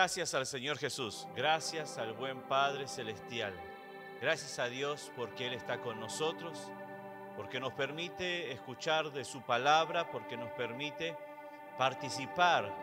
Gracias al Señor Jesús, gracias al buen Padre Celestial. Gracias a Dios porque Él está con nosotros, porque nos permite escuchar de su palabra, porque nos permite participar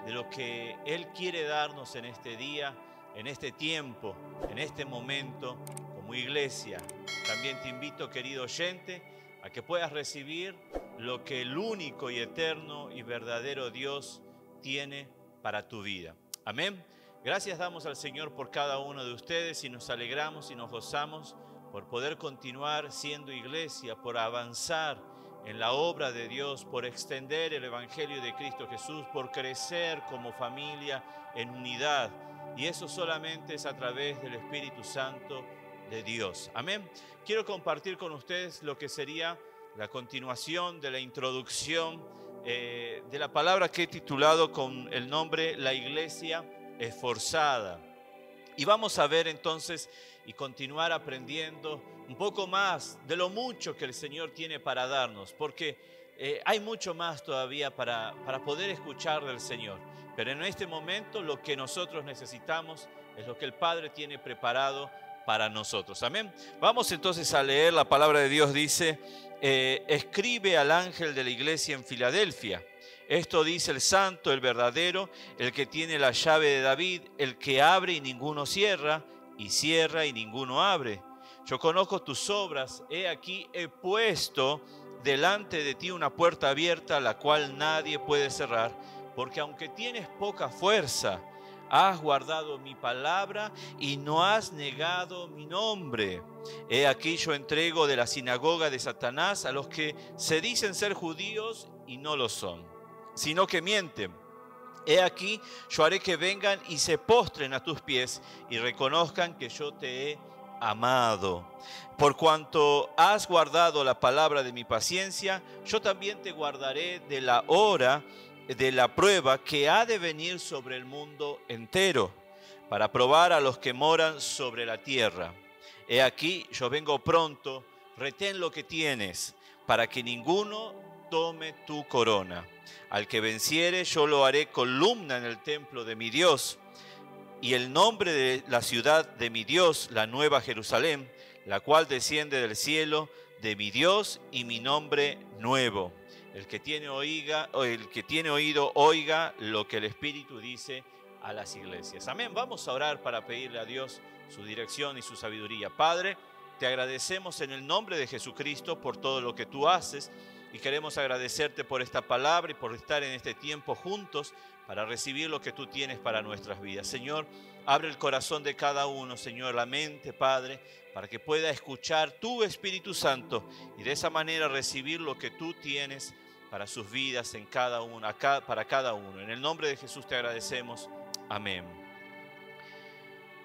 de lo que Él quiere darnos en este día, en este tiempo, en este momento, como iglesia. También te invito, querido oyente, a que puedas recibir lo que el único y eterno y verdadero Dios tiene para tu vida. Amén. Gracias damos al Señor por cada uno de ustedes y nos alegramos y nos gozamos por poder continuar siendo iglesia, por avanzar en la obra de Dios, por extender el Evangelio de Cristo Jesús, por crecer como familia en unidad. Y eso solamente es a través del Espíritu Santo de Dios. Amén. Quiero compartir con ustedes lo que sería la continuación de la introducción de la palabra que he titulado con el nombre La Iglesia Esforzada. Y vamos a ver entonces y continuar aprendiendo un poco más de lo mucho que el Señor tiene para darnos, porque hay mucho más todavía para poder escuchar del Señor. Pero en este momento lo que nosotros necesitamos es lo que el Padre tiene preparado para nosotros. Amén. Vamos entonces a leer la palabra de Dios. Dice, escribe al ángel de la iglesia en Filadelfia. Esto dice el santo, el verdadero, el que tiene la llave de David, el que abre y ninguno cierra, y cierra y ninguno abre. Yo conozco tus obras, he aquí he puesto delante de ti una puerta abierta, la cual nadie puede cerrar, porque aunque tienes poca fuerza, has guardado mi palabra y no has negado mi nombre. He aquí yo entrego de la sinagoga de Satanás a los que se dicen ser judíos y no lo son, sino que mienten. He aquí yo haré que vengan y se postren a tus pies y reconozcan que yo te he amado. Por cuanto has guardado la palabra de mi paciencia, yo también te guardaré de la hora de la prueba que ha de venir sobre el mundo entero, para probar a los que moran sobre la tierra. He aquí, yo vengo pronto, retén lo que tienes, para que ninguno tome tu corona. Al que venciere, yo lo haré columna en el templo de mi Dios, y el nombre de la ciudad de mi Dios, la nueva Jerusalén, la cual desciende del cielo, de mi Dios y mi nombre nuevo. El que tiene oído, oiga lo que el Espíritu dice a las iglesias. Amén. Vamos a orar para pedirle a Dios su dirección y su sabiduría. Padre, te agradecemos en el nombre de Jesucristo por todo lo que tú haces y queremos agradecerte por esta palabra y por estar en este tiempo juntos para recibir lo que tú tienes para nuestras vidas. Señor, abre el corazón de cada uno, Señor, la mente, Padre, para que pueda escuchar tu Espíritu Santo y de esa manera recibir lo que tú tienes para sus vidas para cada uno. En el nombre de Jesús te agradecemos. Amén.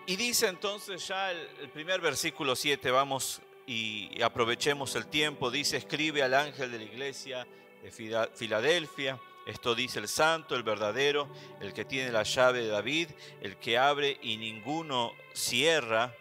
Y dice entonces ya el primer versículo 7, vamos y aprovechemos el tiempo. Dice, escribe al ángel de la iglesia de Filadelfia. Esto dice el santo, el verdadero, el que tiene la llave de David, el que abre y ninguno cierra,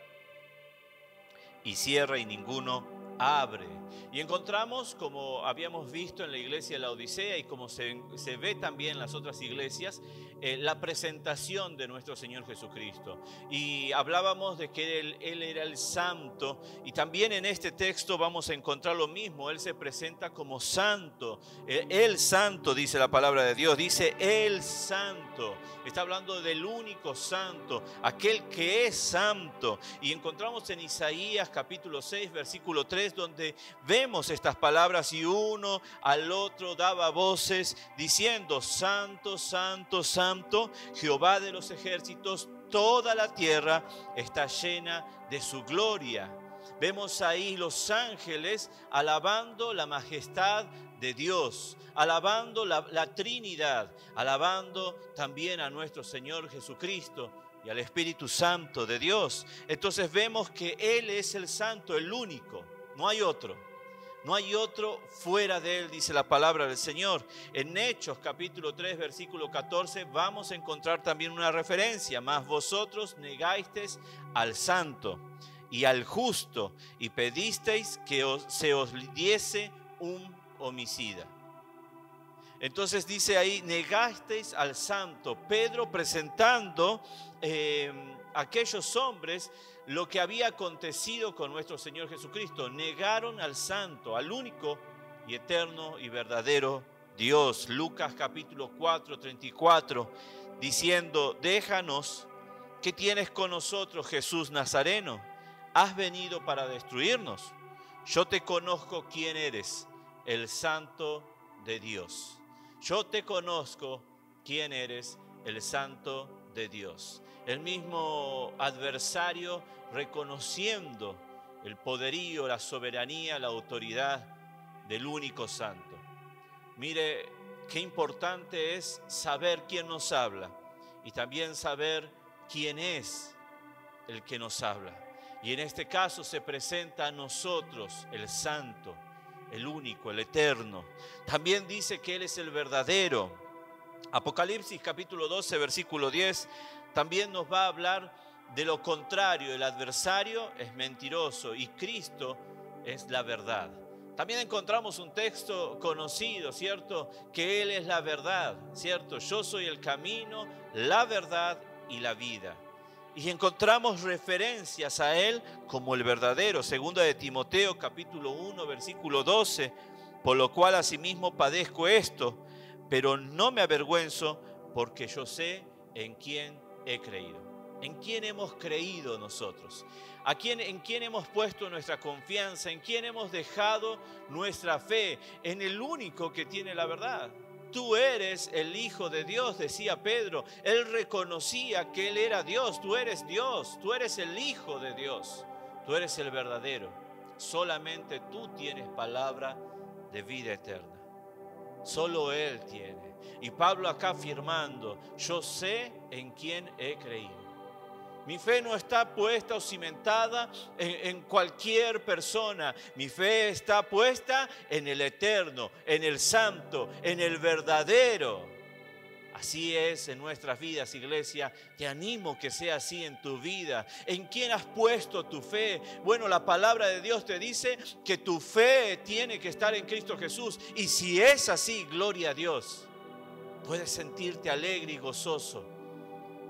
y cierra y ninguno abre. Y encontramos, como habíamos visto en la iglesia de la Odisea y como se ve también en las otras iglesias, la presentación de nuestro Señor Jesucristo. Y hablábamos de que Él era el santo, y también en este texto vamos a encontrar lo mismo. Él se presenta como santo. El santo, dice la palabra de Dios, dice el santo. Está hablando del único santo, aquel que es santo. Y encontramos en Isaías capítulo 6, versículo 3, donde vemos estas palabras, y uno al otro daba voces diciendo, santo, santo, santo, Jehová de los ejércitos, toda la tierra está llena de su gloria. Vemos ahí los ángeles alabando la majestad de Dios, alabando la Trinidad, alabando también a nuestro Señor Jesucristo y al Espíritu Santo de Dios. Entonces vemos que Él es el santo, el único, no hay otro. No hay otro fuera de Él, dice la palabra del Señor. En Hechos capítulo 3, versículo 14, vamos a encontrar también una referencia. Mas vosotros negasteis al santo y al justo, y pedisteis que se os diese un homicida. Entonces dice ahí, negasteis al santo. Pedro presentando a aquellos hombres lo que había acontecido con nuestro Señor Jesucristo. Negaron al santo, al único y eterno y verdadero Dios. Lucas capítulo 4, 34, diciendo, déjanos, ¿qué tienes con nosotros, Jesús Nazareno? ¿Has venido para destruirnos? Yo te conozco quién eres, el Santo de Dios. Yo te conozco quién eres, el Santo de Dios. El mismo adversario reconociendo el poderío, la soberanía, la autoridad del único Santo. Mire, qué importante es saber quién nos habla y también saber quién es el que nos habla. Y en este caso se presenta a nosotros el Santo, el único, el eterno. También dice que Él es el verdadero. Apocalipsis capítulo 12, versículo 10, también nos va a hablar de lo contrario. El adversario es mentiroso y Cristo es la verdad. También encontramos un texto conocido, ¿cierto? Que Él es la verdad, ¿cierto? Yo soy el camino, la verdad y la vida. Y encontramos referencias a Él como el verdadero. Segunda de Timoteo, capítulo 1, versículo 12. Por lo cual asimismo padezco esto, pero no me avergüenzo porque yo sé en quién he creído. ¿En quién hemos creído nosotros? ¿En quién hemos puesto nuestra confianza? ¿En quién hemos dejado nuestra fe? En el único que tiene la verdad. Tú eres el Hijo de Dios, decía Pedro. Él reconocía que Él era Dios. Tú eres Dios, tú eres el Hijo de Dios. Tú eres el verdadero. Solamente tú tienes palabra de vida eterna. Solo Él tiene. Y Pablo acá afirmando, yo sé en quién he creído. Mi fe no está puesta o cimentada en cualquier persona. Mi fe está puesta en el eterno, en el santo, en el verdadero. Así es en nuestras vidas, iglesia. Te animo que sea así en tu vida. ¿En quién has puesto tu fe? Bueno, la palabra de Dios te dice que tu fe tiene que estar en Cristo Jesús. Y si es así, gloria a Dios. Puedes sentirte alegre y gozoso.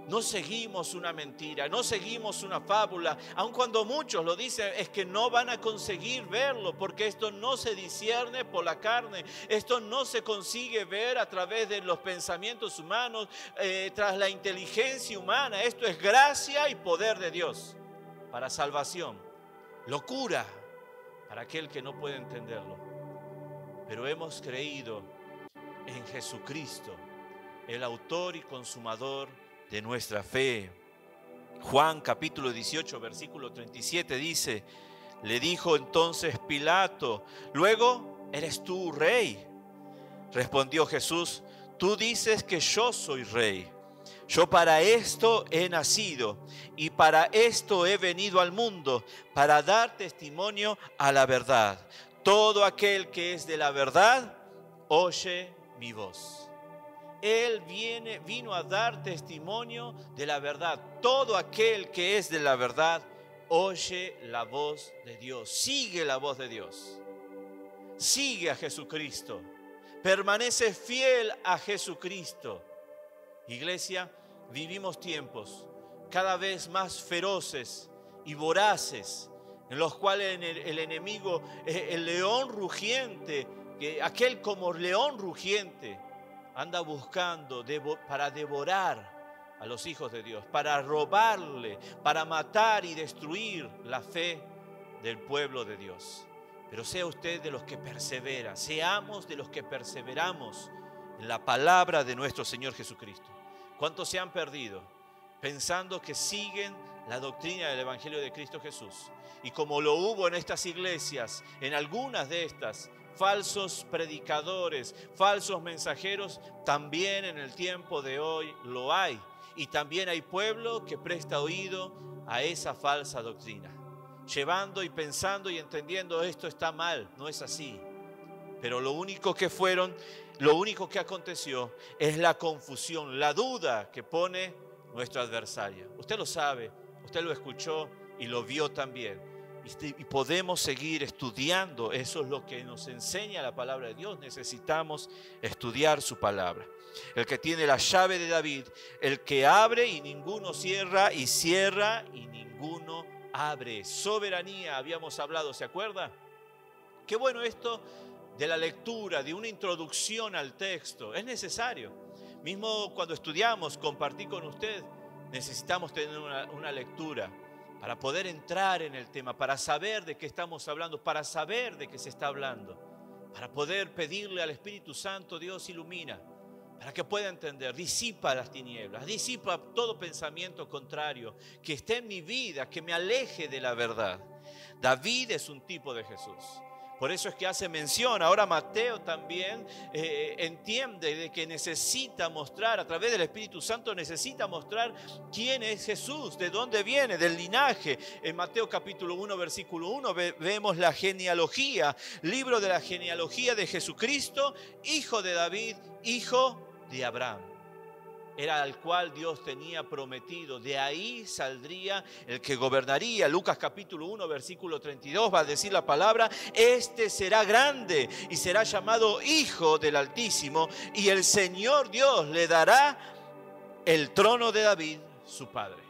No seguimos una mentira, no seguimos una fábula, aun cuando muchos lo dicen, es que no van a conseguir verlo, porque esto no se discierne por la carne, esto no se consigue ver a través de los pensamientos humanos, tras la inteligencia humana. Esto es gracia y poder de Dios para salvación, locura para aquel que no puede entenderlo. Pero hemos creído en Jesucristo, el autor y consumador de nuestra fe. Juan capítulo 18 versículo 37 dice, le dijo entonces Pilato, luego, ¿eres tú rey? Respondió Jesús, tú dices que yo soy rey. Yo para esto he nacido y para esto he venido al mundo, para dar testimonio a la verdad. Todo aquel que es de la verdad, oye mi voz. Él vino a dar testimonio de la verdad. Todo aquel que es de la verdad, oye la voz de Dios. Sigue la voz de Dios. Sigue a Jesucristo. Permanece fiel a Jesucristo. Iglesia, vivimos tiempos cada vez más feroces y voraces, en los cuales el enemigo, el león rugiente, aquel como león rugiente, anda buscando para devorar a los hijos de Dios, para robarle, para matar y destruir la fe del pueblo de Dios. Pero sea usted de los que persevera, seamos de los que perseveramos en la palabra de nuestro Señor Jesucristo. ¿Cuántos se han perdido pensando que siguen la doctrina del Evangelio de Cristo Jesús? Y como lo hubo en estas iglesias, en algunas de estas, falsos predicadores, falsos mensajeros, también en el tiempo de hoy lo hay. Y también hay pueblo que presta oído a esa falsa doctrina, llevando y pensando y entendiendo esto está mal, no es así. Pero lo único que aconteció es la confusión, la duda que pone nuestro adversario. Usted lo sabe, usted lo escuchó y lo vio también. y podemos seguir estudiando. Eso es lo que nos enseña la palabra de Dios. Necesitamos estudiar su palabra. El que tiene la llave de David, el que abre y ninguno cierra, y cierra y ninguno abre. Soberanía, habíamos hablado, ¿se acuerda? Qué bueno esto de la lectura, de una introducción al texto. Es necesario. Mismo cuando estudiamos, compartí con usted, necesitamos tener una lectura para poder entrar en el tema, para saber de qué estamos hablando, para saber de qué se está hablando, para poder pedirle al Espíritu Santo: Dios, ilumina, para que pueda entender, disipa las tinieblas, disipa todo pensamiento contrario que esté en mi vida, que me aleje de la verdad. David es un tipo de Jesús. Por eso es que hace mención. Ahora Mateo también entiende de que necesita mostrar, a través del Espíritu Santo, necesita mostrar quién es Jesús, de dónde viene, del linaje. En Mateo capítulo 1, versículo 1, vemos la genealogía, libro de la genealogía de Jesucristo, hijo de David, hijo de Abraham. Era al cual Dios tenía prometido. De ahí saldría el que gobernaría. Lucas capítulo 1, versículo 32 va a decir la palabra: este será grande y será llamado Hijo del Altísimo, y el Señor Dios le dará el trono de David, su padre.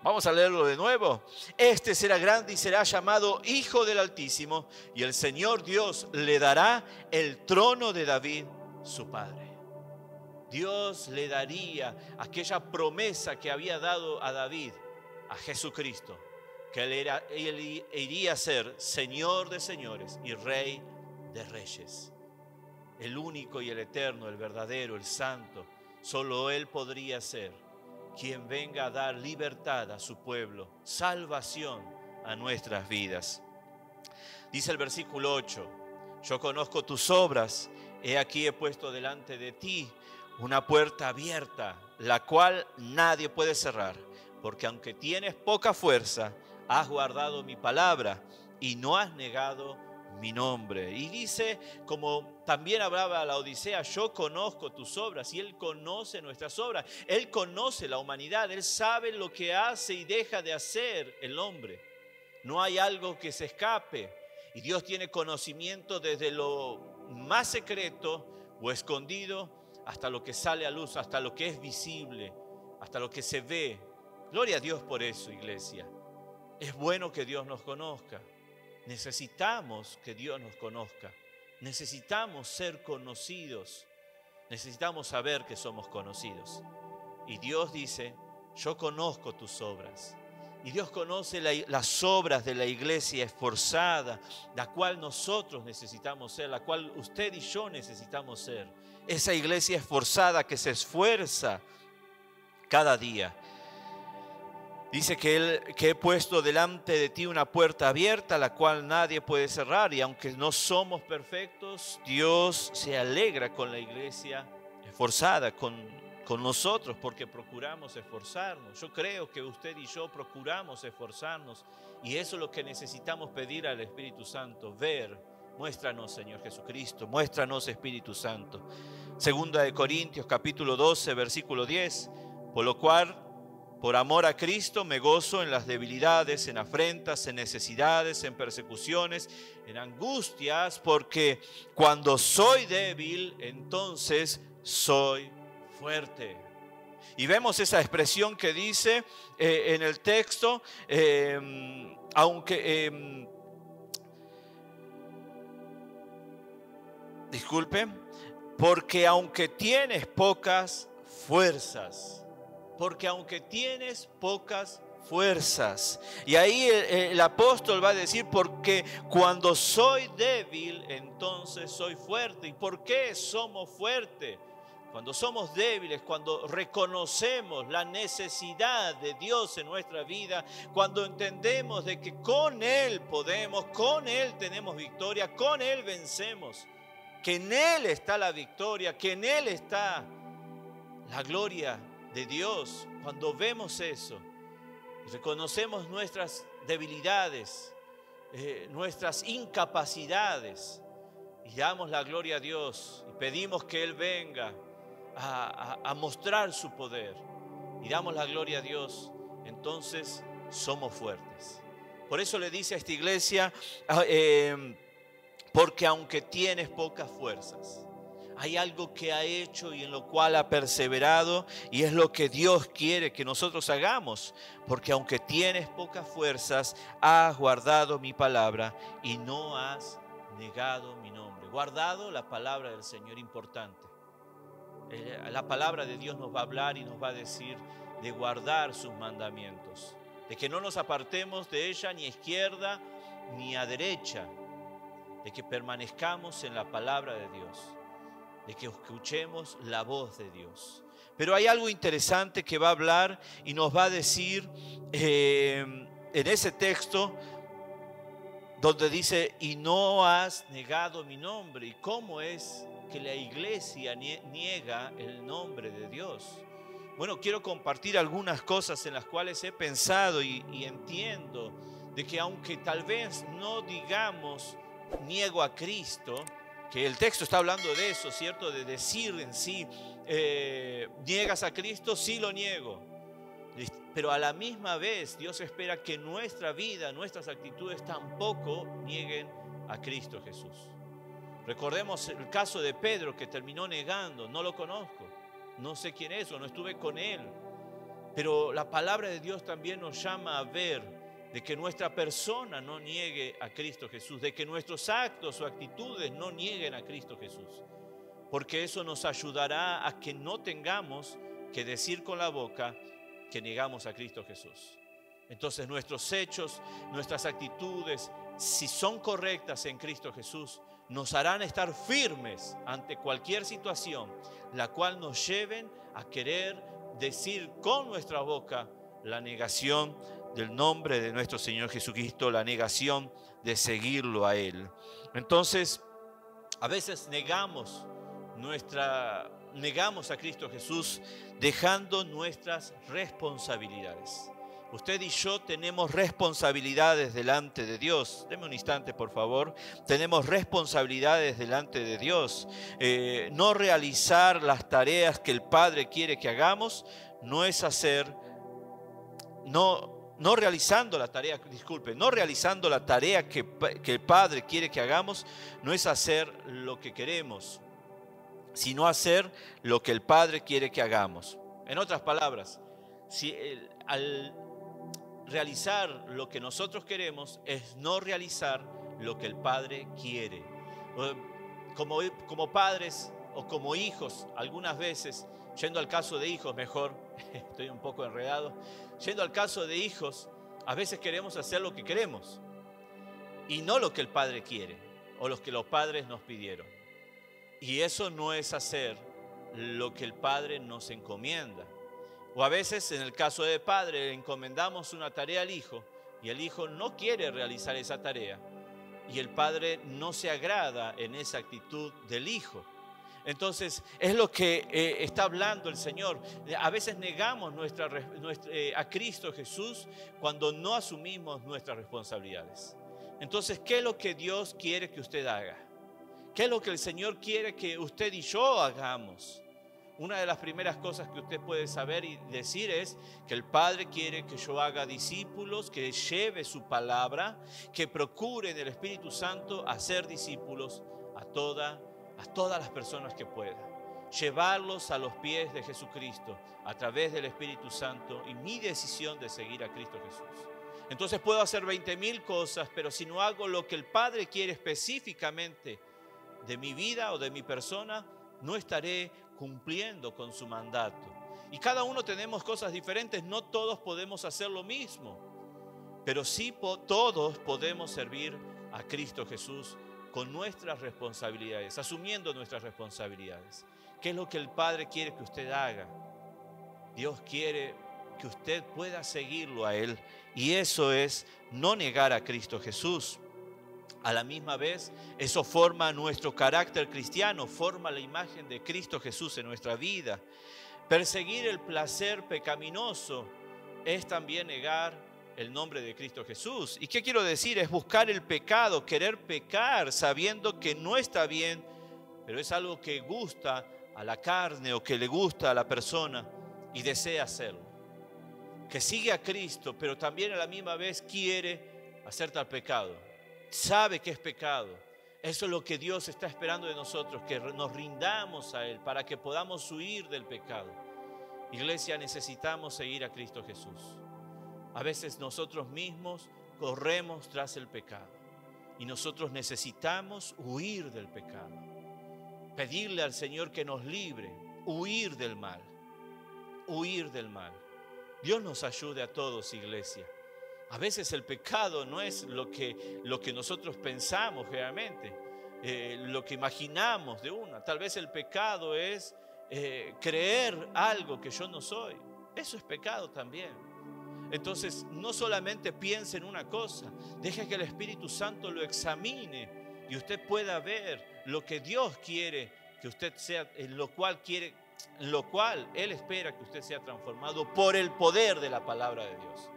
Vamos a leerlo de nuevo. Este será grande y será llamado Hijo del Altísimo, y el Señor Dios le dará el trono de David, su padre. Dios le daría aquella promesa que había dado a David, a Jesucristo, que él iría a ser Señor de señores y Rey de reyes. El único y el eterno, el verdadero, el santo, solo Él podría ser quien venga a dar libertad a su pueblo, salvación a nuestras vidas. Dice el versículo 8: yo conozco tus obras, he aquí he puesto delante de ti una puerta abierta, la cual nadie puede cerrar, porque aunque tienes poca fuerza, has guardado mi palabra y no has negado mi nombre. Y dice, como también hablaba la Odisea: yo conozco tus obras. Y Él conoce nuestras obras, Él conoce la humanidad, Él sabe lo que hace y deja de hacer el hombre. No hay algo que se escape, y Dios tiene conocimiento desde lo más secreto o escondido hasta lo que sale a luz, hasta lo que es visible, hasta lo que se ve. Gloria a Dios por eso, iglesia. Es bueno que Dios nos conozca. Necesitamos que Dios nos conozca. Necesitamos ser conocidos. Necesitamos saber que somos conocidos. Y Dios dice: yo conozco tus obras. Y Dios conoce las obras de la iglesia esforzada, la cual nosotros necesitamos ser, la cual usted y yo necesitamos ser. Esa iglesia esforzada que se esfuerza cada día. Dice que he puesto delante de ti una puerta abierta, la cual nadie puede cerrar. Y aunque no somos perfectos, Dios se alegra con la iglesia esforzada, con nosotros, porque procuramos esforzarnos. Yo creo que usted y yo procuramos esforzarnos, y eso es lo que necesitamos pedir al Espíritu Santo: muéstranos, Señor Jesucristo, muéstranos, Espíritu Santo. Segunda de Corintios capítulo 12, versículo 10: por lo cual, por amor a Cristo, me gozo en las debilidades, en afrentas, en necesidades, en persecuciones, en angustias, porque cuando soy débil, entonces soy fuerte. Y vemos esa expresión que dice en el texto, porque aunque tienes pocas fuerzas, y ahí el apóstol va a decir: porque cuando soy débil, entonces soy fuerte. ¿Y por qué somos fuertes? Cuando somos débiles, cuando reconocemos la necesidad de Dios en nuestra vida, cuando entendemos de que con Él podemos, con Él tenemos victoria, con Él vencemos, que en Él está la victoria, que en Él está la gloria de Dios. Cuando vemos eso, reconocemos nuestras debilidades, nuestras incapacidades, y damos la gloria a Dios y pedimos que Él venga a mostrar su poder, y damos la gloria a Dios, entonces somos fuertes, Por eso le dice a esta iglesia, porque aunque tienes pocas fuerzas, hay algo que ha hecho y en lo cual ha perseverado, y es lo que Dios quiere que nosotros hagamos. Porque aunque tienes pocas fuerzas, has guardado mi palabra y no has negado mi nombre. Guardado la palabra del Señor, importante. La palabra de Dios nos va a hablar y nos va a decir de guardar sus mandamientos, de que no nos apartemos de ella ni a izquierda ni a derecha, de que permanezcamos en la palabra de Dios, de que escuchemos la voz de Dios. Pero hay algo interesante que va a hablar y nos va a decir en ese texto donde dice, y no has negado mi nombre. ¿Y cómo es que la iglesia niega el nombre de Dios? Bueno, quiero compartir algunas cosas en las cuales he pensado y entiendo de que aunque tal vez no digamos niego a Cristo, que el texto está hablando de eso, ¿cierto? De decir en sí, niegas a Cristo, sí lo niego. Pero a la misma vez Dios espera que nuestra vida, nuestras actitudes tampoco nieguen a Cristo Jesús. Recordemos el caso de Pedro, que terminó negando, no lo conozco, no sé quién es o no estuve con él. Pero la palabra de Dios también nos llama a ver de que nuestra persona no niegue a Cristo Jesús, de que nuestros actos o actitudes no nieguen a Cristo Jesús, porque eso nos ayudará a que no tengamos que decir con la boca que negamos a Cristo Jesús. Entonces nuestros hechos, nuestras actitudes, si son correctas en Cristo Jesús, nos harán estar firmes ante cualquier situación, la cual nos lleven a querer decir con nuestra boca la negación del nombre de nuestro Señor Jesucristo, la negación de seguirlo a Él. Entonces, a veces negamos a Cristo Jesús dejando nuestras responsabilidades. Usted y yo tenemos responsabilidades delante de Dios. Deme un instante, por favor. Tenemos responsabilidades delante de Dios. No realizar las tareas que el Padre quiere que hagamos no es hacer, no realizando la tarea que el Padre quiere que hagamos, no es hacer lo que queremos, sino hacer lo que el Padre quiere que hagamos. En otras palabras, al realizar lo que nosotros queremos es no realizar lo que el Padre quiere. Como padres o como hijos, algunas veces, yendo al caso de hijos mejor, estoy un poco enredado, yendo al caso de hijos, a veces queremos hacer lo que queremos y no lo que el Padre quiere o lo que los padres nos pidieron. Y eso no es hacer lo que el Padre nos encomienda. O a veces, en el caso de padre, le encomendamos una tarea al hijo y el hijo no quiere realizar esa tarea y el Padre no se agrada en esa actitud del hijo. Entonces, es lo que está hablando el Señor. A veces negamos a Cristo Jesús cuando no asumimos nuestras responsabilidades. Entonces, ¿qué es lo que Dios quiere que usted haga? ¿Qué es lo que el Señor quiere que usted y yo hagamos? Una de las primeras cosas que usted puede saber y decir es que el Padre quiere que yo haga discípulos, que lleve su palabra, que procure en el Espíritu Santo hacer discípulos a todas las personas que pueda. Llevarlos a los pies de Jesucristo a través del Espíritu Santo y mi decisión de seguir a Cristo Jesús. Entonces puedo hacer 20,000 cosas, pero si no hago lo que el Padre quiere específicamente de mi vida o de mi persona, no estaré cumpliendo con su mandato. Y cada uno tenemos cosas diferentes, no todos podemos hacer lo mismo, pero sí todos podemos servir a Cristo Jesús con nuestras responsabilidades, asumiendo nuestras responsabilidades. ¿Qué es lo que el Padre quiere que usted haga? Dios quiere que usted pueda seguirlo a Él, y eso es no negar a Cristo Jesús. A la misma vez, eso forma nuestro carácter cristiano, forma la imagen de Cristo Jesús en nuestra vida. Perseguir el placer pecaminoso es también negar el nombre de Cristo Jesús. ¿Y qué quiero decir? Es buscar el pecado, querer pecar sabiendo que no está bien, pero es algo que gusta a la carne o que le gusta a la persona y desea hacerlo. Que sigue a Cristo, pero también a la misma vez quiere acerca al pecado. Sabe que es pecado. Eso es lo que Dios está esperando de nosotros, que nos rindamos a Él para que podamos huir del pecado. Iglesia, necesitamos seguir a Cristo Jesús. A veces nosotros mismos corremos tras el pecado y nosotros necesitamos huir del pecado. Pedirle al Señor que nos libre, huir del mal, huir del mal. Dios nos ayude a todos, iglesia. A veces el pecado no es lo que nosotros pensamos realmente, lo que imaginamos de una. Tal vez el pecado es creer algo que yo no soy. Eso es pecado también. Entonces, no solamente piense en una cosa, deje que el Espíritu Santo lo examine y usted pueda ver lo que Dios quiere que usted sea, en lo cual Él espera que usted sea transformado por el poder de la palabra de Dios.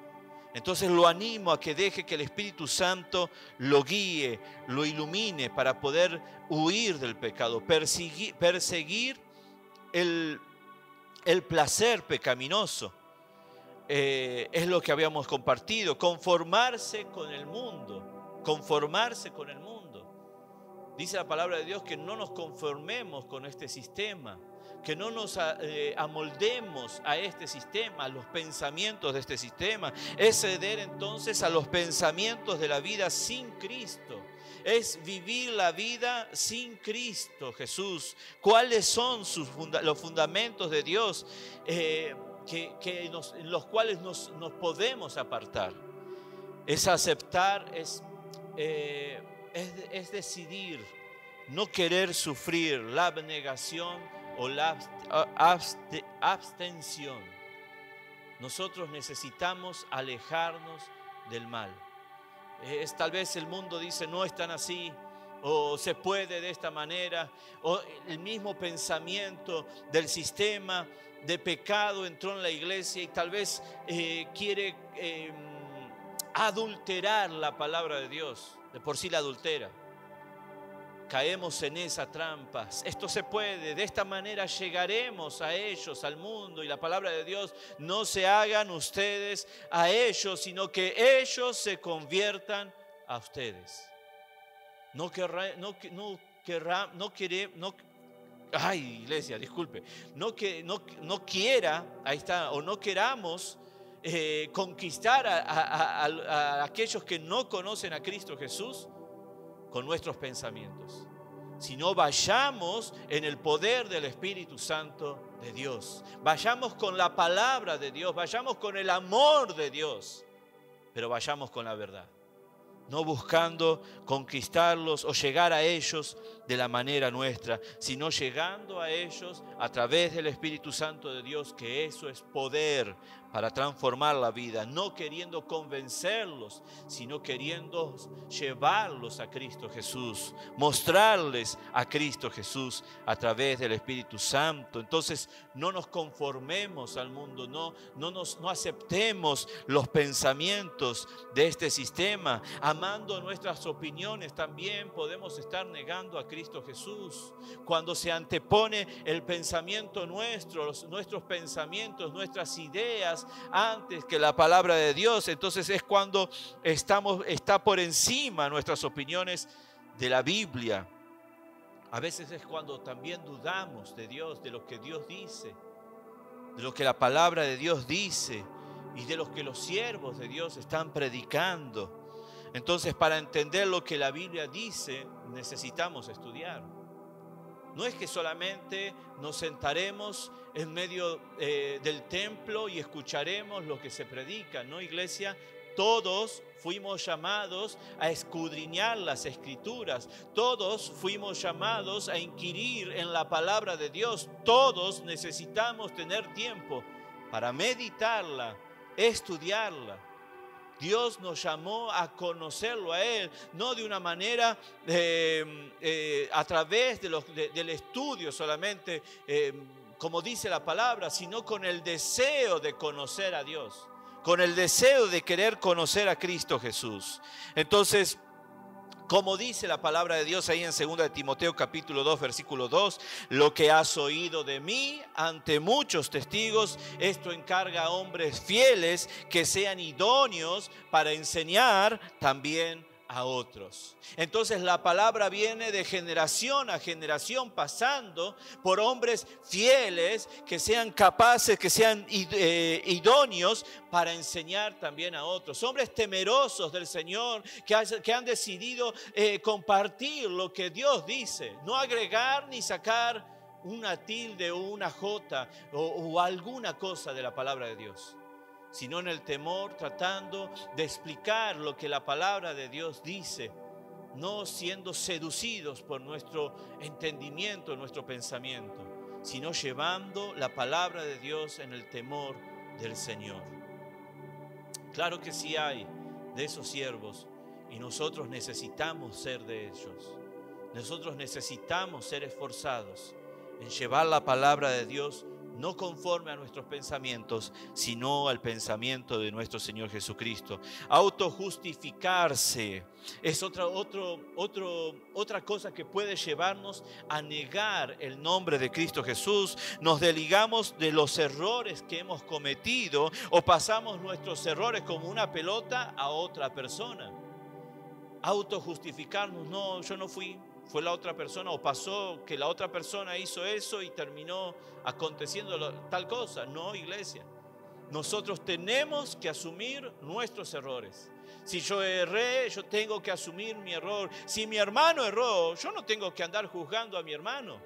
Entonces lo animo a que deje que el Espíritu Santo lo guíe, lo ilumine para poder huir del pecado, perseguir el placer pecaminoso. Es lo que habíamos compartido, conformarse con el mundo, conformarse con el mundo. Dice la palabra de Dios que no nos conformemos con este sistema, que no nos amoldemos a este sistema, a los pensamientos de este sistema. Es ceder entonces a los pensamientos de la vida sin Cristo. Es vivir la vida sin Cristo Jesús. ¿Cuáles son los fundamentos de Dios en los cuales nos podemos apartar? Es aceptar, es decidir no querer sufrir la abnegación o la abstención. Nosotros necesitamos alejarnos del mal. Tal vez el mundo dice no es tan así, o se puede de esta manera, o el mismo pensamiento del sistema de pecado entró en la iglesia y tal vez quiere adulterar la palabra de Dios. De por sí la adultera. Caemos en esa trampa. Esto se puede, de esta manera llegaremos a ellos, al mundo. Y la palabra de Dios: no se hagan ustedes a ellos, sino que ellos se conviertan a ustedes. Ay, iglesia, disculpe. No quiera, ahí está, o no queramos conquistar a aquellos que no conocen a Cristo Jesús con nuestros pensamientos, sino vayamos en el poder del Espíritu Santo de Dios. Vayamos con la palabra de Dios, vayamos con el amor de Dios, pero vayamos con la verdad. No buscando conquistarlos o llegar a ellos de la manera nuestra, sino llegando a ellos a través del Espíritu Santo de Dios, que eso es poder para transformar la vida, no queriendo convencerlos, sino queriendo llevarlos a Cristo Jesús, mostrarles a Cristo Jesús a través del Espíritu Santo. Entonces no nos conformemos al mundo, no aceptemos los pensamientos de este sistema. Amando nuestras opiniones, también podemos estar negando a Cristo Jesús. Cuando se antepone el pensamiento nuestros pensamientos, nuestras ideas antes que la palabra de Dios, entonces es cuando está por encima nuestras opiniones de la Biblia. A veces es cuando también dudamos de Dios, de lo que Dios dice, de lo que la palabra de Dios dice y de lo que los siervos de Dios están predicando. Entonces, para entender lo que la Biblia dice, necesitamos estudiar. No es que solamente nos sentaremos en medio del templo y escucharemos lo que se predica, ¿no, iglesia? Todos fuimos llamados a escudriñar las Escrituras. Todos fuimos llamados a inquirir en la palabra de Dios. Todos necesitamos tener tiempo para meditarla, estudiarla. Dios nos llamó a conocerlo a Él, no de una manera a través del estudio solamente, como dice la palabra, sino con el deseo de conocer a Dios, con el deseo de querer conocer a Cristo Jesús. Entonces, Como dice la palabra de Dios ahí en 2 de Timoteo capítulo 2, versículo 2, lo que has oído de mí ante muchos testigos, esto encarga a hombres fieles que sean idóneos para enseñar también a otros. Entonces la palabra viene de generación a generación, pasando por hombres fieles que sean capaces, que sean idóneos para enseñar también a otros. Hombres temerosos del Señor que han decidido compartir lo que Dios dice, no agregar ni sacar una tilde o una jota o alguna cosa de la palabra de Dios, sino en el temor, tratando de explicar lo que la palabra de Dios dice, no siendo seducidos por nuestro entendimiento, nuestro pensamiento, sino llevando la palabra de Dios en el temor del Señor. Claro que sí hay de esos siervos y nosotros necesitamos ser de ellos. Nosotros necesitamos ser esforzados en llevar la palabra de Dios no conforme a nuestros pensamientos, sino al pensamiento de nuestro Señor Jesucristo. Autojustificarse es otra cosa que puede llevarnos a negar el nombre de Cristo Jesús. Nos desligamos de los errores que hemos cometido o pasamos nuestros errores como una pelota a otra persona. Autojustificarnos, no, yo no fui, fue la otra persona, o pasó que la otra persona hizo eso y terminó aconteciendo tal cosa. No, iglesia, nosotros tenemos que asumir nuestros errores. Si yo erré, yo tengo que asumir mi error. Si mi hermano erró, yo no tengo que andar juzgando a mi hermano.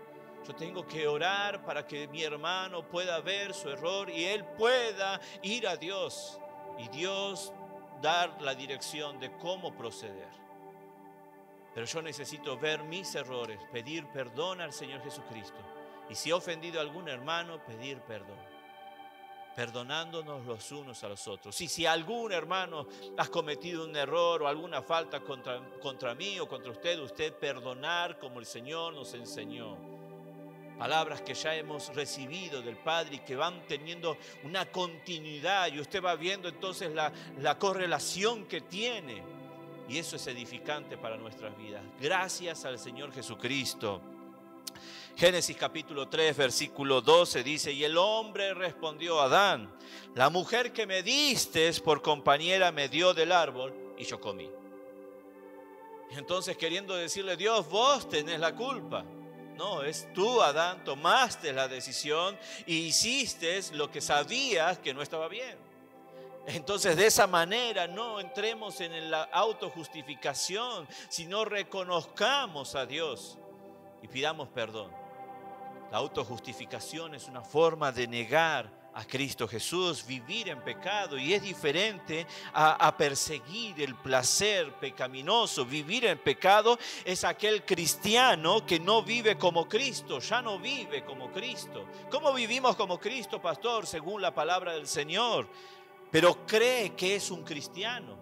Yo tengo que orar para que mi hermano pueda ver su error y él pueda ir a Dios y Dios dar la dirección de cómo proceder. Pero yo necesito ver mis errores, pedir perdón al Señor Jesucristo. Y si he ofendido a algún hermano, pedir perdón. Perdonándonos los unos a los otros. Y si algún hermano ha cometido un error o alguna falta contra mí o contra usted perdonar como el Señor nos enseñó. Palabras que ya hemos recibido del Padre y que van teniendo una continuidad. Y usted va viendo entonces la correlación que tiene. Y eso es edificante para nuestras vidas. Gracias al Señor Jesucristo. Génesis capítulo 3, versículo 12 dice: y el hombre respondió a Adán: la mujer que me diste por compañera me dio del árbol y yo comí. Y entonces queriendo decirle: Dios, vos tenés la culpa. No, es tú, Adán, tomaste la decisión y hiciste lo que sabías que no estaba bien. Entonces de esa manera no entremos en la autojustificación, sino reconozcamos a Dios y pidamos perdón. La autojustificación es una forma de negar a Cristo Jesús, vivir en pecado, y es diferente a perseguir el placer pecaminoso. Vivir en pecado es aquel cristiano que no vive como Cristo, ya no vive como Cristo. ¿Cómo vivimos como Cristo, pastor? Según la palabra del Señor. Pero cree que es un cristiano.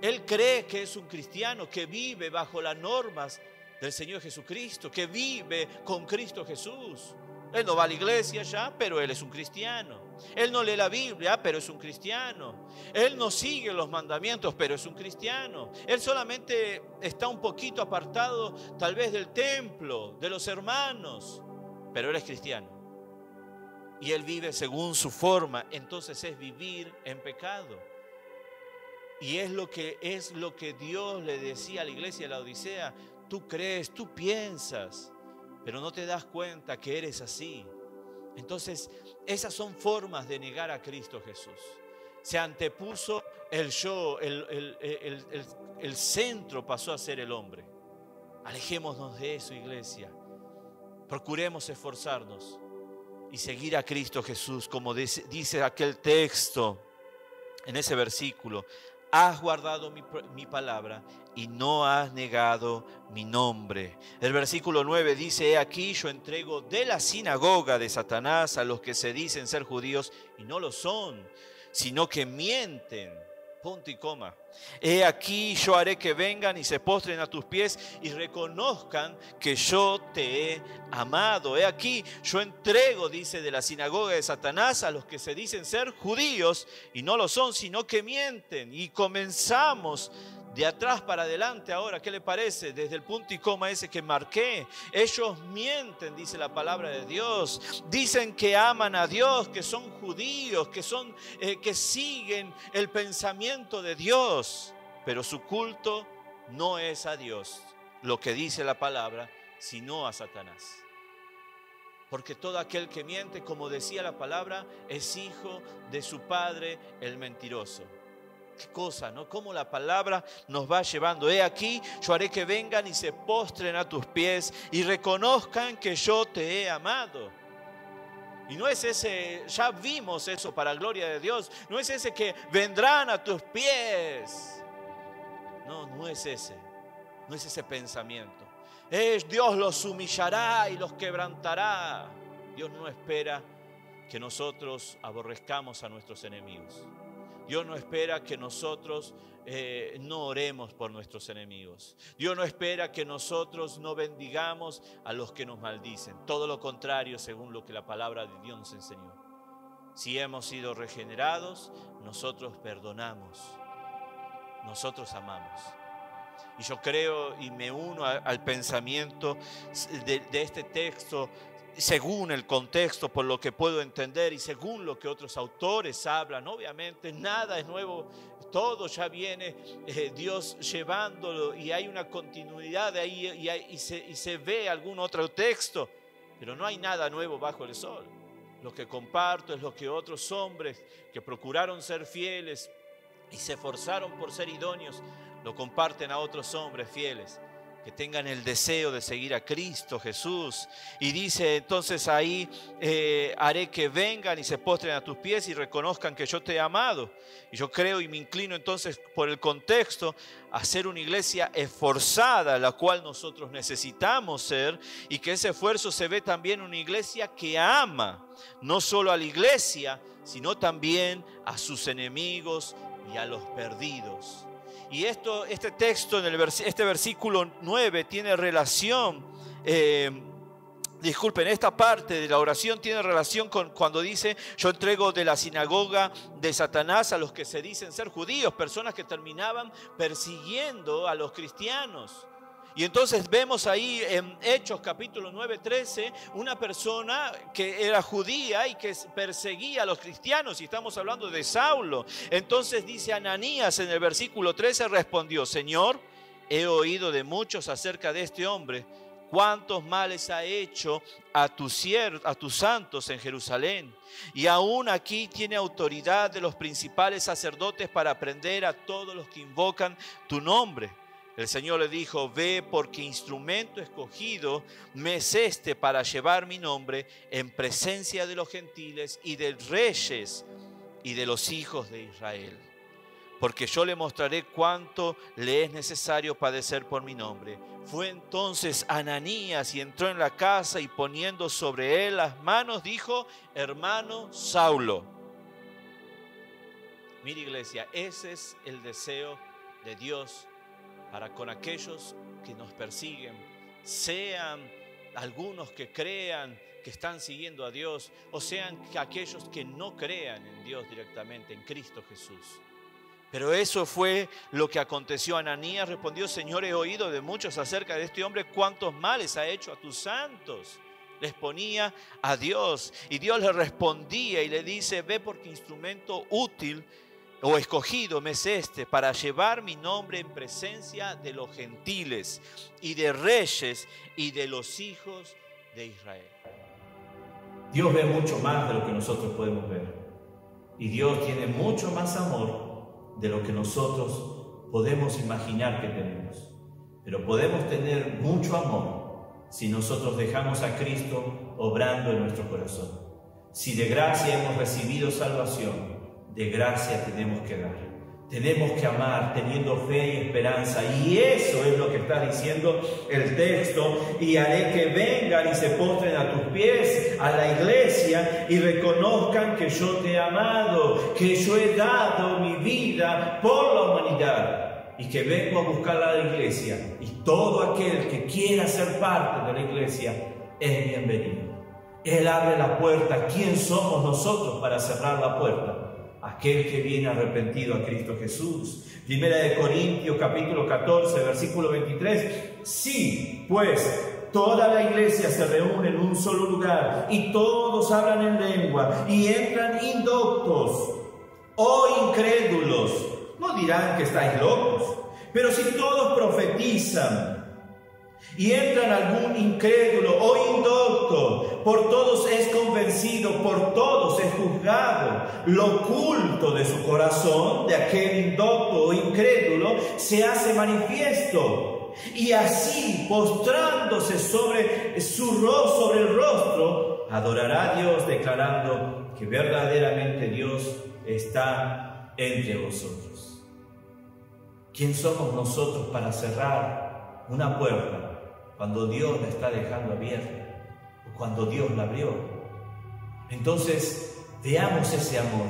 Él cree que es un cristiano que vive bajo las normas del Señor Jesucristo, que vive con Cristo Jesús. Él no va a la iglesia ya, pero él es un cristiano. Él no lee la Biblia, pero es un cristiano. Él no sigue los mandamientos, pero es un cristiano. Él solamente está un poquito apartado tal vez del templo, de los hermanos, pero él es cristiano. Y él vive según su forma. Entonces es vivir en pecado. Y es lo que Dios le decía a la iglesia de la Odisea: tú crees, tú piensas, pero no te das cuenta que eres así. Entonces esas son formas de negar a Cristo Jesús. Se antepuso el yo, el centro pasó a ser el hombre. Alejémonos de eso, iglesia. Procuremos esforzarnos y seguir a Cristo Jesús, como dice aquel texto en ese versículo: has guardado mi palabra y no has negado mi nombre. El versículo 9 dice: he aquí yo entrego de la sinagoga de Satanás a los que se dicen ser judíos y no lo son, sino que mienten. Punto y coma. He aquí yo haré que vengan y se postren a tus pies y reconozcan que yo te he amado. He aquí yo entrego, dice, de la sinagoga de Satanás a los que se dicen ser judíos y no lo son, sino que mienten. Y comenzamos de atrás para adelante ahora, ¿qué le parece? Desde el punto y coma ese que marqué. Ellos mienten, dice la palabra de Dios. Dicen que aman a Dios, que son judíos, que siguen el pensamiento de Dios. Pero su culto no es a Dios, lo que dice la palabra, sino a Satanás. Porque todo aquel que miente, como decía la palabra, es hijo de su padre, el mentiroso. Qué cosa, ¿no? Cómo la palabra nos va llevando. He aquí, yo haré que vengan y se postren a tus pies y reconozcan que yo te he amado. Y no es ese, ya vimos eso para gloria de Dios, no es ese que vendrán a tus pies. No es ese, no es ese pensamiento. Dios los humillará y los quebrantará. Dios no espera que nosotros aborrezcamos a nuestros enemigos. Dios no espera que nosotros no oremos por nuestros enemigos. Dios no espera que nosotros no bendigamos a los que nos maldicen. Todo lo contrario, según lo que la palabra de Dios nos enseñó. Si hemos sido regenerados, nosotros perdonamos. Nosotros amamos. Y yo creo y me uno al pensamiento de este texto, según el contexto, por lo que puedo entender y según lo que otros autores hablan. Obviamente nada es nuevo, todo ya viene Dios llevándolo y hay una continuidad de ahí y se ve algún otro texto, pero no hay nada nuevo bajo el sol. Lo que comparto es lo que otros hombres que procuraron ser fieles y se esforzaron por ser idóneos, lo comparten a otros hombres fieles que tengan el deseo de seguir a Cristo Jesús. Y dice entonces ahí, haré que vengan y se postren a tus pies y reconozcan que yo te he amado. Y yo creo y me inclino entonces por el contexto a ser una iglesia esforzada, la cual nosotros necesitamos ser, y que ese esfuerzo se ve también en una iglesia que ama, no solo a la iglesia, sino también a sus enemigos y a los perdidos. Y este texto, este versículo 9 tiene relación, esta parte de la oración tiene relación con cuando dice: yo entrego de la sinagoga de Satanás a los que se dicen ser judíos, personas que terminaban persiguiendo a los cristianos. Y entonces vemos ahí en Hechos capítulo 9:13 una persona que era judía y que perseguía a los cristianos, y estamos hablando de Saulo. Entonces dice Ananías en el versículo 13, respondió: Señor, he oído de muchos acerca de este hombre, cuántos males ha hecho a tus santos en Jerusalén, y aún aquí tiene autoridad de los principales sacerdotes para prender a todos los que invocan tu nombre. El Señor le dijo: ve, porque instrumento escogido me es este para llevar mi nombre en presencia de los gentiles y de reyes y de los hijos de Israel. Porque yo le mostraré cuánto le es necesario padecer por mi nombre. Fue entonces Ananías y entró en la casa y poniendo sobre él las manos dijo: hermano Saulo. Mira, iglesia, ese es el deseo de Dios para con aquellos que nos persiguen, sean algunos que crean que están siguiendo a Dios, o sean aquellos que no crean en Dios directamente, en Cristo Jesús. Pero eso fue lo que aconteció. Ananías respondió: Señor, he oído de muchos acerca de este hombre, cuántos males ha hecho a tus santos. Les ponía a Dios, y Dios le respondía y le dice: ve, porque instrumento útil o escogido me es este para llevar mi nombre en presencia de los gentiles y de reyes y de los hijos de Israel. Dios ve mucho más de lo que nosotros podemos ver, y Dios tiene mucho más amor de lo que nosotros podemos imaginar que tenemos. Pero podemos tener mucho amor si nosotros dejamos a Cristo obrando en nuestro corazón. Si de gracia hemos recibido salvación, de gracia tenemos que dar. Tenemos que amar teniendo fe y esperanza. Y eso es lo que está diciendo el texto. Y haré que vengan y se postren a tus pies, a la iglesia, y reconozcan que yo te he amado, que yo he dado mi vida por la humanidad, y que vengo a buscar a la iglesia. Y todo aquel que quiera ser parte de la iglesia es bienvenido. Él abre la puerta. ¿Quién somos nosotros para cerrar la puerta? aquel que viene arrepentido a Cristo Jesús. Primera de Corintios capítulo 14, versículo 23. Sí, pues toda la iglesia se reúne en un solo lugar y todos hablan en lengua y entran indoctos o incrédulos. No dirán que estáis locos, pero si todos profetizan y entran algún incrédulo o indocto, por todos es convencido, por todos es juzgado. Lo oculto de su corazón, de aquel indocto o incrédulo, se hace manifiesto. Y así, postrándose sobre el rostro, adorará a Dios, declarando que verdaderamente Dios está entre vosotros. ¿Quién somos nosotros para cerrar una puerta cuando Dios la está dejando abierta o cuando Dios la abrió? Entonces, veamos ese amor,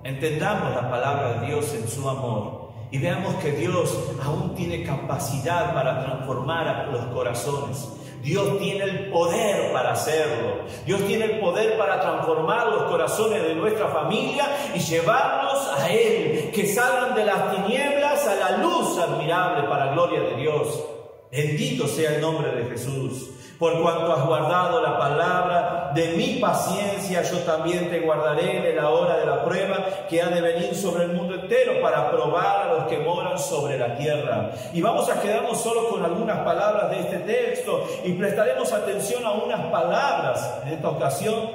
entendamos la palabra de Dios en su amor y veamos que Dios aún tiene capacidad para transformar a los corazones. Dios tiene el poder para hacerlo. Dios tiene el poder para transformar los corazones de nuestra familia y llevarnos a Él, que salgan de las tinieblas a la luz admirable para gloria de Dios. Bendito sea el nombre de Jesús. Por cuanto has guardado la palabra de mi paciencia, yo también te guardaré de la hora de la prueba que ha de venir sobre el mundo entero para probar a los que moran sobre la tierra. Y vamos a quedarnos solo con algunas palabras de este texto y prestaremos atención a unas palabras. En esta ocasión,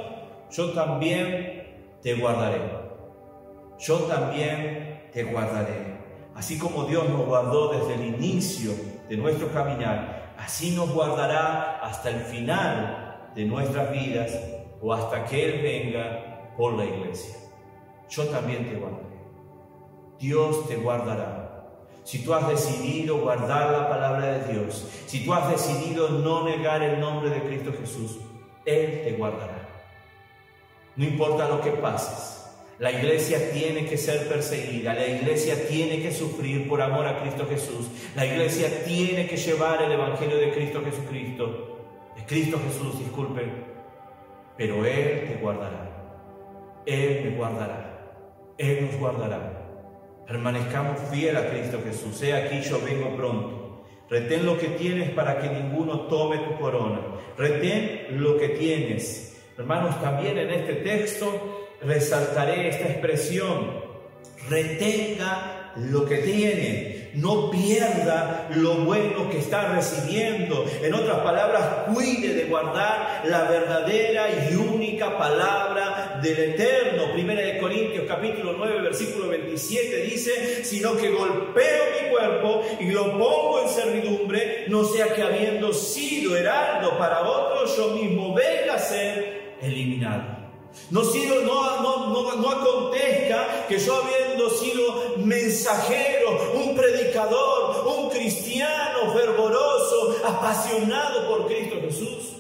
yo también te guardaré. Yo también te guardaré. Así como Dios nos guardó desde el inicio de nuestro caminar, así nos guardará hasta el final de nuestras vidas o hasta que Él venga por la iglesia. Yo también te guardaré. Dios te guardará. Si tú has decidido guardar la palabra de Dios, si tú has decidido no negar el nombre de Cristo Jesús, Él te guardará. No importa lo que pases. La iglesia tiene que ser perseguida, la iglesia tiene que sufrir por amor a Cristo Jesús, la iglesia tiene que llevar el evangelio de Cristo Jesús, pero Él te guardará, Él me guardará, Él nos guardará. Permanezcamos fieles a Cristo Jesús. He aquí, yo vengo pronto. Retén lo que tienes para que ninguno tome tu corona. Retén lo que tienes. Hermanos, también en este texto resaltaré esta expresión: retenga lo que tiene, no pierda lo bueno que está recibiendo. En otras palabras, cuide de guardar la verdadera y única palabra del Eterno. Primera de Corintios capítulo 9 versículo 27 dice: sino que golpeo mi cuerpo y lo pongo en servidumbre, no sea que habiendo sido heraldo para otros, yo mismo venga a ser eliminado. No acontezca que yo, habiendo sido mensajero, un predicador, un cristiano fervoroso, apasionado por Cristo Jesús,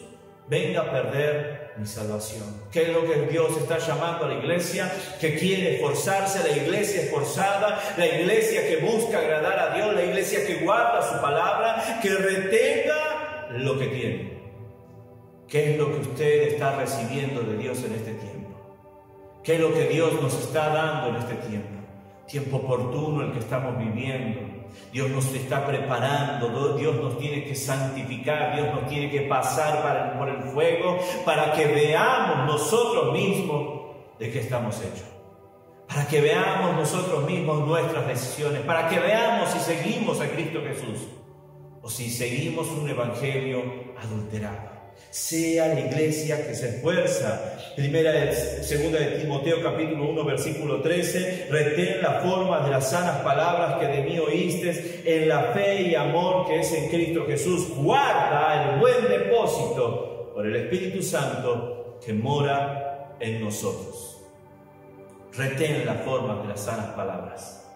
venga a perder mi salvación. ¿Qué es lo que Dios está llamando a la iglesia? Que quiere esforzarse, la iglesia esforzada, la iglesia que busca agradar a Dios, la iglesia que guarda su palabra, que retenga lo que tiene. ¿Qué es lo que usted está recibiendo de Dios en este tiempo? ¿Qué es lo que Dios nos está dando en este tiempo? Tiempo oportuno el que estamos viviendo. Dios nos está preparando, Dios nos tiene que santificar, Dios nos tiene que pasar por el fuego para que veamos nosotros mismos de qué estamos hechos. Para que veamos nosotros mismos nuestras decisiones, para que veamos si seguimos a Cristo Jesús o si seguimos un evangelio adulterado. Sea la iglesia que se esfuerza. Segunda de Timoteo capítulo 1 versículo 13: retén la forma de las sanas palabras que de mí oístes en la fe y amor que es en Cristo Jesús. Guarda el buen depósito por el Espíritu Santo que mora en nosotros. Retén la forma de las sanas palabras.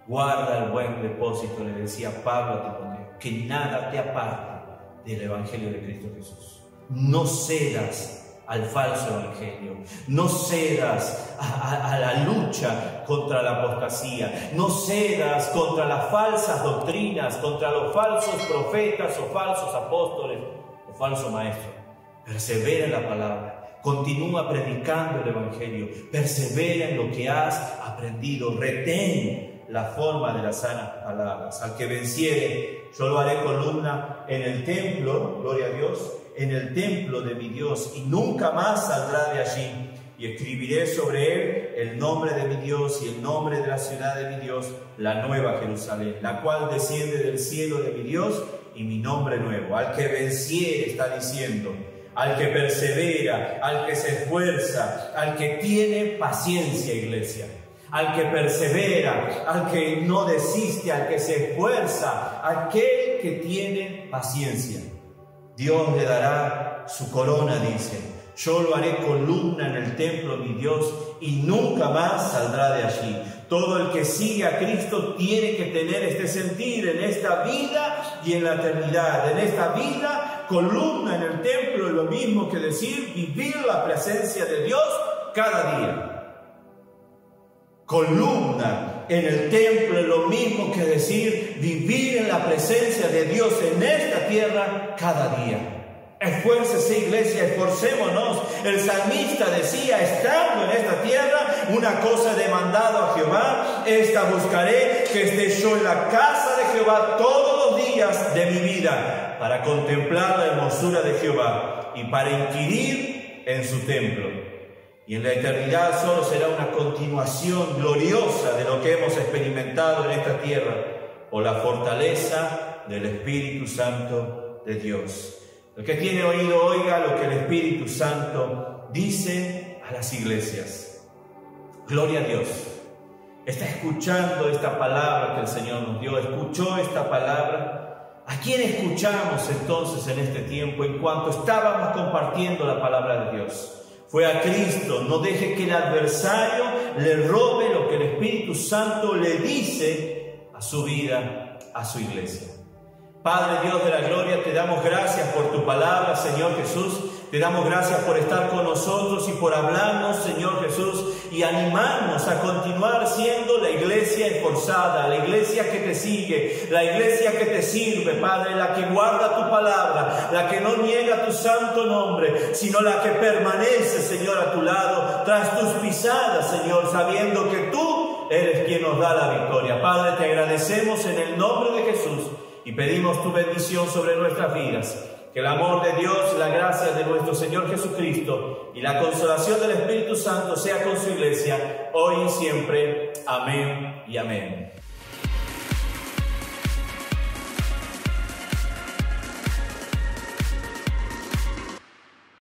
Guarda el buen depósito, le decía Pablo a Timoteo, que nada te aparte del evangelio de Cristo Jesús. No cedas al falso evangelio, no cedas a la lucha contra la apostasía, no cedas contra las falsas doctrinas, contra los falsos profetas o falsos apóstoles o falsos maestros. Persevera en la palabra, Continúa predicando el Evangelio, persevera en lo que has aprendido, retén la forma de las sanas palabras. Al que venciere, yo lo haré columna en el templo, gloria a Dios, en el templo de mi Dios, y nunca más saldrá de allí. Y escribiré sobre él el nombre de mi Dios y el nombre de la ciudad de mi Dios, la nueva Jerusalén, la cual desciende del cielo de mi Dios, y mi nombre nuevo. Al que venciere, está diciendo, al que persevera, al que se esfuerza, al que tiene paciencia, iglesia, al que persevera, al que no desiste, al que se esfuerza, aquel que tiene paciencia. Dios le dará su corona, dice. Yo lo haré columna en el templo de mi Dios y nunca más saldrá de allí. Todo el que sigue a Cristo tiene que tener este sentir en esta vida y en la eternidad. En esta vida, columna en el templo es lo mismo que decir vivir la presencia de Dios cada día. Columna en el templo es lo mismo que decir vivir en la presencia de Dios en esta tierra cada día. Esfuércese, iglesia, esforcémonos. El salmista decía, estando en esta tierra, una cosa he demandado a Jehová, esta buscaré, que esté yo en la casa de Jehová todos los días de mi vida, para contemplar la hermosura de Jehová y para inquirir en su templo. Y en la eternidad solo será una continuación gloriosa de lo que hemos experimentado en esta tierra, por la fortaleza del Espíritu Santo de Dios. El que tiene oído, oiga lo que el Espíritu Santo dice a las iglesias. Gloria a Dios. Está escuchando esta palabra que el Señor nos dio. Escuchó esta palabra. ¿A quién escuchamos entonces en este tiempo en cuanto estábamos compartiendo la palabra de Dios? Fue a Cristo. No deje que el adversario le robe lo que el Espíritu Santo le dice a su vida, a su iglesia. Padre Dios de la gloria, te damos gracias por tu palabra, Señor Jesús. Te damos gracias por estar con nosotros y por hablarnos, Señor Jesús, y animarnos a continuar siendo la iglesia esforzada, la iglesia que te sigue, la iglesia que te sirve, Padre, la que guarda tu palabra, la que no niega tu santo nombre, sino la que permanece, Señor, a tu lado, tras tus pisadas, Señor, sabiendo que tú eres quien nos da la victoria. Padre, te agradecemos en el nombre de Jesús. Y pedimos tu bendición sobre nuestras vidas. Que el amor de Dios, la gracia de nuestro Señor Jesucristo y la consolación del Espíritu Santo sea con su iglesia, hoy y siempre. Amén y amén.